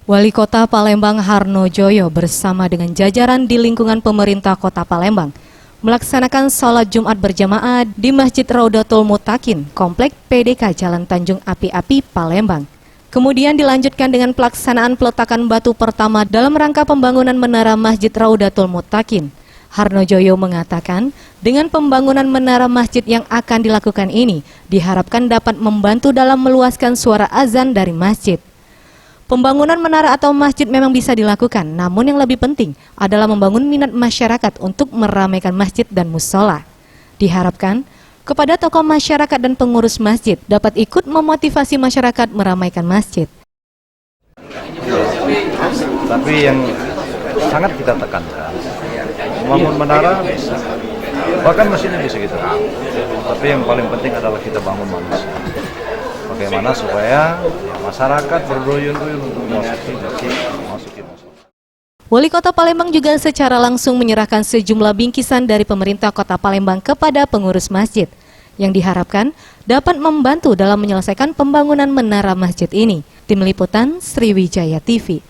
Wali Kota Palembang Harno Joyo bersama dengan jajaran di lingkungan pemerintah Kota Palembang melaksanakan sholat Jumat berjamaah di Masjid Raudatul Muttaqin, Komplek PDK Jalan Tanjung Api-Api, Palembang. Kemudian dilanjutkan dengan pelaksanaan peletakan batu pertama dalam rangka pembangunan menara Masjid Raudatul Muttaqin. Harno Joyo mengatakan, dengan pembangunan menara masjid yang akan dilakukan ini, diharapkan dapat membantu dalam meluaskan suara azan dari masjid. Pembangunan menara atau masjid memang bisa dilakukan, namun yang lebih penting adalah membangun minat masyarakat untuk meramaikan masjid dan musola. Diharapkan kepada tokoh masyarakat dan pengurus masjid dapat ikut memotivasi masyarakat meramaikan masjid. Tapi yang sangat kita tekankan, membangun menara bisa, bahkan masjidnya bisa kita. Tapi yang paling penting adalah kita bangun manusia. Bagaimana supaya masyarakat berduyun-duyun untuk masuki musola. Wali Kota Palembang juga secara langsung menyerahkan sejumlah bingkisan dari pemerintah Kota Palembang kepada pengurus masjid, yang diharapkan dapat membantu dalam menyelesaikan pembangunan menara masjid ini. Tim Liputan Sriwijaya TV.